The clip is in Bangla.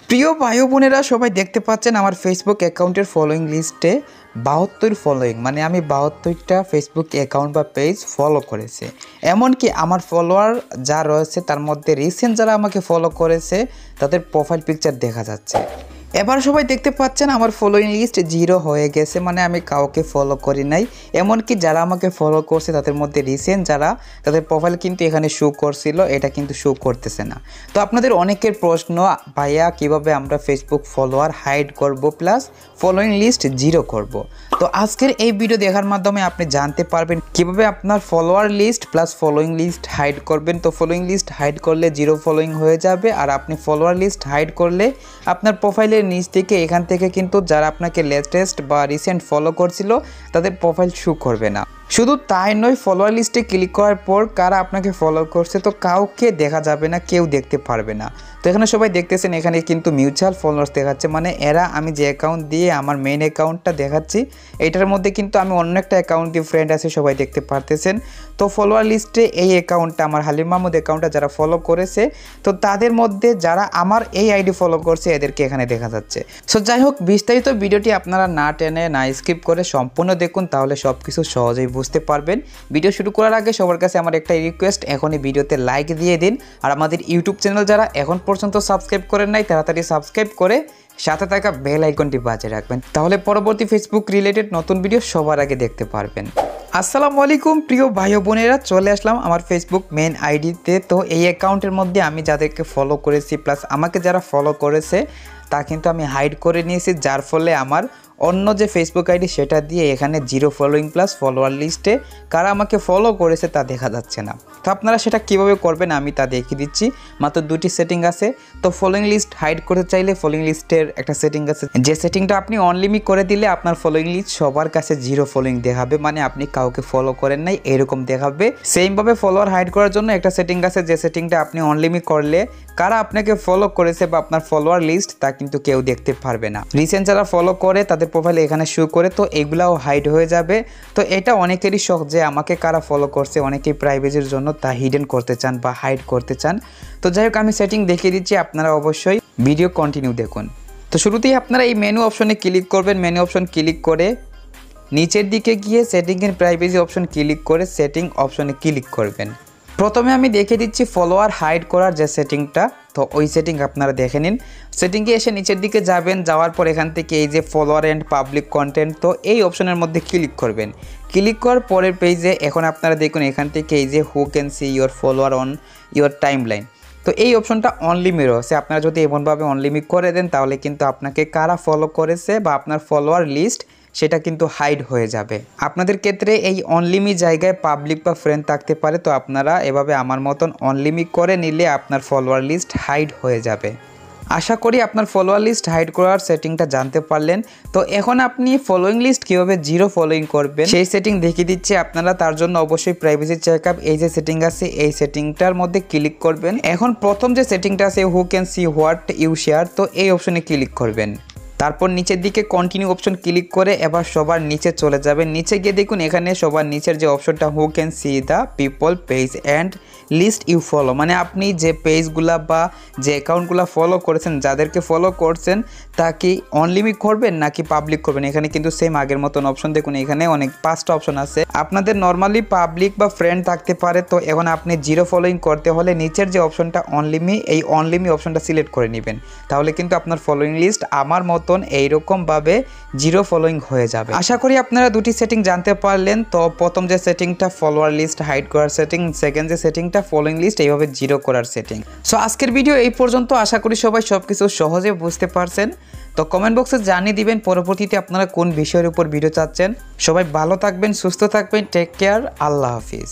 প্রিয় ভাই বোনেরা সবাই দেখতে পাচ্ছেন আমার ফেসবুক অ্যাকাউন্টের ফলোয়িং লিস্টে 72 ফলোয়িং, মানে আমি 72টা ফেসবুক অ্যাকাউন্ট বা পেজ ফলো করেছে। এমনকি আমার ফলোয়ার যা রয়েছে তার মধ্যে রিসেন্ট যারা আমাকে ফলো করেছে তাদের প্রোফাইল পিকচার দেখা যাচ্ছে। এবার সবাই দেখতে পাচ্ছেন আমার ফলোয়িং লিস্ট 0 হয়ে গেছে, মানে আমি কাউকে ফলো করি নাই। এমনকি যারা আমাকে ফলো করছে তাদের মধ্যে রিসেন্ট যারা তাদের প্রোফাইল কিন্তু এখানে শো করছিল, এটা কিন্তু শো করতেছে না। তো আপনাদের অনেকের প্রশ্ন, ভাইয়া কিভাবে আমরা ফেসবুক ফলোয়ার হাইড করব প্লাস ফলোয়িং লিস্ট 0 করব। তো আজকের এই ভিডিও দেখার মাধ্যমে আপনি জানতে পারবেন কিভাবে আপনার follower list plus following list hide করবেন। তো ফলোয়িং লিস্ট হাইড করলে 0 ফলোয়িং হয়ে যাবে, আর আপনি ফলোয়ার লিস্ট হাইড করলে আপনার প্রোফাইলের নিচ থেকে এখান থেকে কিন্তু যারা আপনাকে লেটেস্ট বা রিসেন্ট ফলো করছিল তাদের প্রোফাইল শো করবে না। শুধু তাই নয়, ফলোয়ার লিস্টে ক্লিক করার পর কারা আপনাকে ফলো করছে তো কাউকে দেখা যাবে না, কেউ দেখতে পারবে না। তো এখানে সবাই দেখতেছেন এখানে কিন্তু মিউচুয়াল ফলোয়ার্স দেখাচ্ছে, মানে এরা আমি যে অ্যাকাউন্ট দিয়ে আমার মেইন অ্যাকাউন্টটা দেখাচ্ছি এইটার মধ্যে কিন্তু আমি অন্য একটা অ্যাকাউন্ট দিয়ে ফ্রেন্ড আছে, সবাই দেখতে পারতেছেন। তো ফলোয়ার লিস্টে এই অ্যাকাউন্টটা আমার হালিম মাহমুদ অ্যাকাউন্টটা যারা ফলো করেছে তো তাদের মধ্যে যারা আমার এই আইডি ফলো করছে এদেরকে এখানে দেখা যাচ্ছে। সো যাই হোক, বিস্তারিত ভিডিওটি আপনারা না টেনে না স্কিপ করে সম্পূর্ণ দেখুন, তাহলে সব কিছু সহজেই বুঝতে পারবেন। ভিডিও শুরু করার আগে সবার কাছে আমার একটা রিকোয়েস্ট, এখনই ভিডিওতে লাইক দিয়ে দিন। আর আমাদের ইউটিউব চ্যানেল যারা এখন পর্যন্ত সাবস্ক্রাইব করেন নাই তাড়াতাড়ি সাবস্ক্রাইব করে সাথে থাকা বেল আইকনটি বাজিয়ে রাখবেন, তাহলে পরবর্তী ফেসবুক রিলেটেড নতুন ভিডিও সবার আগে দেখতে পারবেন। আসসালামু আলাইকুম প্রিয় ভাই বোনেরা, চলে আসলাম আমার ফেসবুক মেন আইডিতে। তো এই অ্যাকাউন্টের মধ্যে আমি যাদেরকে ফলো করেছি প্লাস আমাকে যারা ফলো করেছে তা কিন্তু আমি হাইড করে নিয়েছি, যার ফলে আমার অন্য যে ফেসবুক আইডি সেটা দিয়ে এখানে 0 ফলোয়িং প্লাস ফলোয়ার লিস্টে কারা আমাকে ফলো করেছে তা দেখা যাচ্ছে না। তো আপনারা সেটা কিভাবে করবেন আমি তা দেখিয়ে দিচ্ছি। মাত্র 2টি সেটিং আছে। তো ফলোয়িং লিস্ট হাইড করতে চাইলে ফলোয়িং লিস্টের একটা সেটিং আছে, যে সেটিংটা আপনি অনলিমিট করে দিলে আপনার ফলোয়িং লিস্ট সবার কাছে 0 ফলোয়িং দেখাবে, মানে আপনি কাউকে ফলো করেন নাই এরকম দেখাবে। সেমভাবে ফলোয়ার হাইড করার জন্য একটা সেটিং আছে, যে সেটিংটা আপনি অনলিমিট করলে কারা আপনাকে ফলো করেছে বা আপনার ফলোয়ার লিস্ট তা কিন্তু কেউ দেখতে পারবে না। রিসেন্ট যারা ফলো করে তাদের প্রোফাইল এখানে শো করে, তো এগুলাও হাইড হয়ে যাবে। তো এটা অনেকেরই শখ যে আমাকে কারা ফলো করছে, অনেকেই প্রাইভেসির জন্য তা হিডেন করতে চান বা হাইড করতে চান। তো যাই হোক, আমি সেটিং দেখিয়ে দিচ্ছি, আপনারা অবশ্যই ভিডিও কন্টিনিউ দেখুন। তো শুরুতেই আপনারা এই মেনু অপশনে ক্লিক করবেন। মেনু অপশন ক্লিক করে নিচের দিকে গিয়ে setting and privacy option click করে সেটিং অপশনে ক্লিক করবেন। প্রথমে আমি দেখে দিচ্ছি ফলোয়ার হাইড করার যে সেটিংটা, তো ওই সেটিং আপনারা দেখে নিন। সেটিংয়ে এসে নিচের দিকে যাবেন, যাওয়ার পর এখান থেকে এই যে ফলোয়ার অ্যান্ড পাবলিক কন্টেন্ট, তো এই অপশনের মধ্যে ক্লিক করবেন। ক্লিক করার পরের পেজে এখন আপনারা দেখুন এখান থেকে এই যে হু can see your follower on your timeline, তো এই অপশনটা অনলিমিট রয়েছে। আপনারা যদি এমনভাবে অনলিমিট করে দেন তাহলে কিন্তু আপনাকে কারা ফলো করেছে বা আপনার ফলোয়ার লিস্ট সেটা কিন্তু হাইড হয়ে যাবে। আপনাদের ক্ষেত্রে এই অনলিমিট জায়গায় পাবলিক বা ফ্রেন্ড থাকতে পারে, তো আপনারা এভাবে আমার মতন অনলিমিট করে নিলে আপনার ফলোয়ার লিস্ট হাইড হয়ে যাবে। আশা করি আপনার ফলোয়ার লিস্ট হাইড করার সেটিংটা জানতে পারলেন। তো এখন আপনি ফলোয়িং লিস্ট কীভাবে 0 ফলোয়িং করবেন সেই সেটিং দেখিয়ে দিচ্ছি আপনারা। তার জন্য অবশ্যই প্রাইভেসি চেকআপ এই যে সেটিং আছে এই সেটিংটার মধ্যে ক্লিক করবেন। এখন প্রথম যে সেটিংটা আছে who can see what you share, তো এই অপশনে ক্লিক করবেন। তারপর নিচের দিকে কন্টিনিউ অপশন ক্লিক করে এবার সবার নিচে চলে যাবেন। নিচে গিয়ে দেখুন এখানে সবার নিচের যে অপশনটা who can see the people page and list you follow, মানে আপনি যে পেজগুলা বা যে অ্যাকাউন্টগুলো ফলো করেছেন, যাদেরকে ফলো করছেন তা কি অনলিমিট করবেন নাকি পাবলিক করবেন। এখানে কিন্তু সেম আগের মতন অপশন দেখুন, এখানে অনেক 5টা অপশন আছে। আপনাদের নর্মালি পাবলিক বা ফ্রেন্ড থাকতে পারে, তো এখন আপনি 0 ফলোয়িং করতে হলে নিচের যে অপশনটা অনলিমিট, এই অনলিমিট অপশনটা সিলেক্ট করে নেবেন, তাহলে কিন্তু আপনার ফলোয়িং লিস্ট আমার মতন এইরকমভাবে 0 ফলোয়িং হয়ে যাবে। আশা করি আপনারা 2টি সেটিং জানতে পারলেন। তো প্রথম যে সেটিংটা ফলোয়ার লিস্ট হাইড করার সেটিং, সেকেন্ড যে সেটিংটা ফলোয়িং লিস্ট এইভাবে 0 করার সেটিং। সো আজকের ভিডিও এই পর্যন্ত। আশা করি সবাই সবকিছু সহজে বুঝতে পারছেন। তো কমেন্ট বক্সে জানিয়ে দিবেন পরবর্তীতে আপনারা কোন বিষয়ের উপর ভিডিও চাচ্ছেন। সবাই ভালো থাকবেন, সুস্থ থাকবেন, টেক কেয়ার, আল্লাহ হাফিজ।